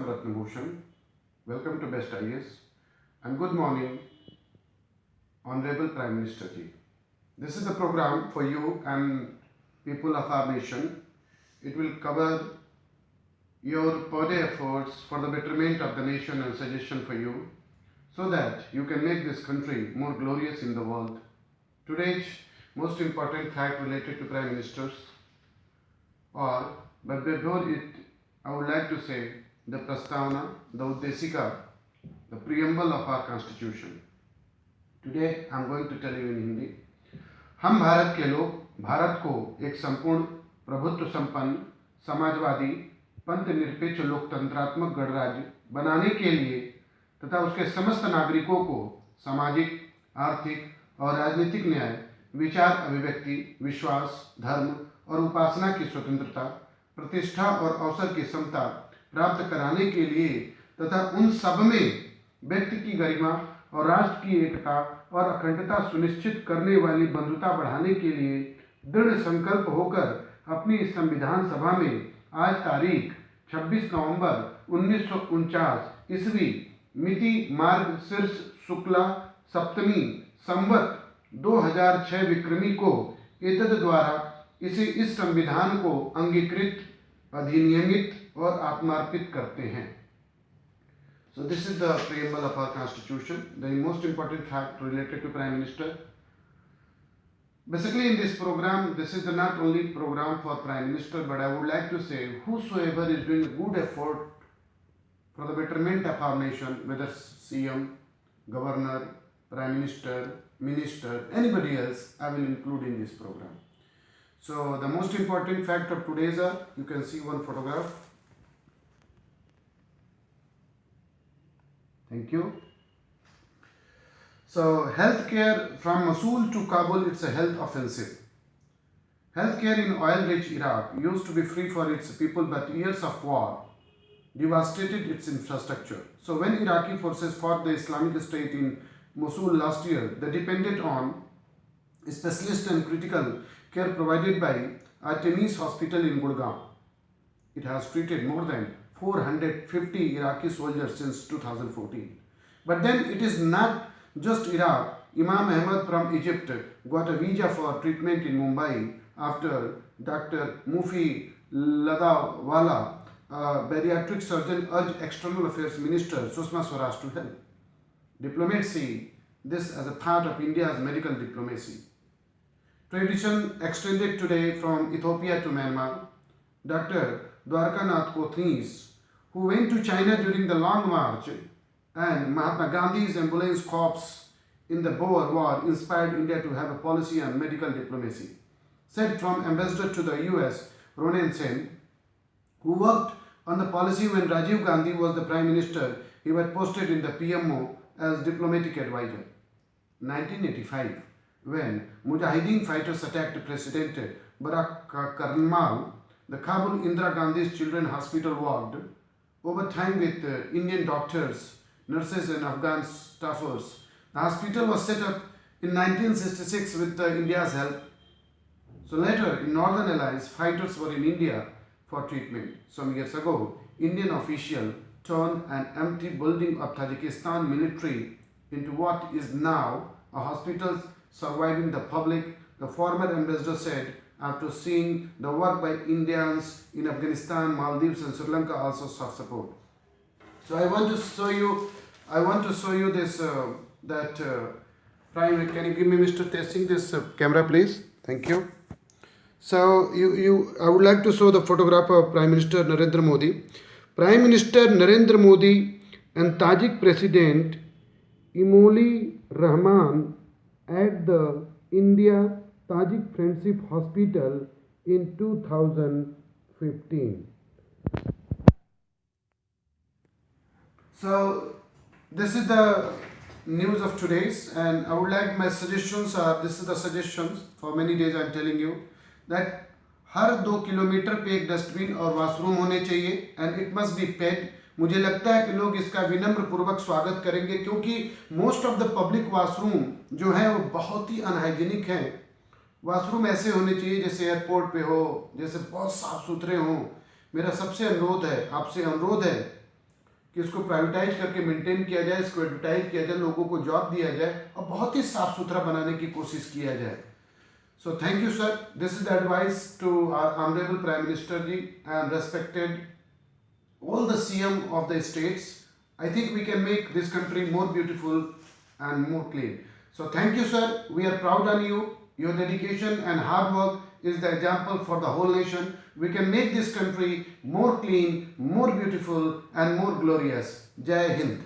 Ratna Bhushan. Welcome to Best IS and good morning, Honorable Prime Minister Ji. This is the program for you and people of our nation. It will cover your per day efforts for the betterment of the nation and suggestion for you so that you can make this country more glorious in the world. Today's most important fact related to Prime Ministers but before it, I would like to say the Prastavana, the Uddeshika, the preamble of our constitution. Today I am going to tell you in Hindi. हम भारत के लोग भारत को एक संपूर्ण प्रभुत्व संपन्न समाजवादी पंथ निरपेक्ष लोकतंत्रात्मक गणराज्य बनाने के लिए तथा उसके समस्त नागरिकों को सामाजिक, आर्थिक और राजनीतिक न्याय, विचार अभिव्यक्ति, विश्वास, धर्म और उपासना की स्वतंत्रता, प्रतिष्ठा और अवसर की समता प्राप्त कराने के लिए तथा उन सब में व्यक्ति की गरिमा और राष्ट्र की एकता और अखंडता सुनिश्चित करने वाली बंधुता बढ़ाने के लिए दृढ़ संकल्प होकर अपनी संविधान सभा में आज तारीख 26 नवंबर 1949 ईस्वी मिति मार्ग शीर्ष शुक्ला सप्तमी संवत 2006 विक्रमी को एतद द्वारा इस संविधान को अंगीकृत, अधिनियमित और आत्मार्पित करते हैं. So this is the preamble of our constitution, the most important fact related to Prime Minister. Basically in this program, this is not only program for Prime Minister, but I would like to say whosoever is doing a good effort for the betterment of our nation, whether CM, Governor, Prime Minister, Minister, anybody else, I will include in this program. So the most important fact of today's you can see one photograph. Thank you. So healthcare from Mosul to Kabul, it's a health offensive. Healthcare in oil-rich Iraq used to be free for its people, but years of war devastated its infrastructure. So when Iraqi forces fought the Islamic State in Mosul last year, they depended on specialist and critical care provided by Artemis Hospital in Gurgaon. It has treated more than 450 Iraqi soldiers since 2014. But then it is not just Iraq. Imam Ahmad from Egypt got a visa for treatment in Mumbai after Dr. Mufi Ladawala, a bariatric surgeon, urged External Affairs Minister Sushma Swaraj to help. Diplomats see this as a part of India's medical diplomacy. Tradition extended today from Ethiopia to Myanmar. Dr. Dwarkanath Kothnis, who went to China during the Long March, and Mahatma Gandhi's ambulance corps in the Boer War inspired India to have a policy on medical diplomacy. Said from Ambassador to the US, Ronen Sen, who worked on the policy when Rajiv Gandhi was the Prime Minister, he was posted in the PMO as diplomatic advisor. 1985, when Mujahideen fighters attacked President Barack Karmal, the Kabul Indira Gandhi's Children's Hospital worked overtime with Indian doctors, nurses and Afghan staffers. The hospital was set up in 1966 with India's help. So later, in Northern Alliance, fighters were in India for treatment. Some years ago, Indian official turned an empty building of Tajikistan military into what is now a hospital surviving the public, the former ambassador said, after seeing the work by Indians in Afghanistan, Maldives and Sri Lanka also sought support. So I want to show you this, Prime, can you give me Mr. Testing this camera please? Thank you. So I would like to show the photograph of Prime Minister Narendra Modi. Prime Minister Narendra Modi and Tajik President Emomali Rahman at the India Tajik Friendship Hospital in 2015. So this is the news of today's, and I would like my suggestions this is the suggestions for many days I am telling you that her 2 kilometre पे एक dustbin और washroom होने चाहिए and it must be paid. मुझे लगता है कि लोग इसका विनम्र पूर्वक स्वागत करेंगे क्योंकि most of the public washroom जो है वो बहुत ही अनहाइजीनिक है. वॉशरूम ऐसे होने चाहिए जैसे एयरपोर्ट पे हो, जैसे बहुत साफ सुथरे हों. मेरा सबसे अनुरोध है, आपसे अनुरोध है कि इसको प्राइवेटाइज करके मेंटेन किया जाए, इसको एडवर्टाइज किया जाए, लोगों को जॉब दिया जाए और बहुत ही साफ सुथरा बनाने की कोशिश किया जाए. So thank you, sir. This is the advice to our Honorable Prime Minister ji and respected all the CM of the states. I think we can make this country more beautiful and more clean. So thank you, sir. We are proud on you. Your dedication and hard work is the example for the whole nation. We can make this country more clean, more beautiful and more glorious. Jai Hind.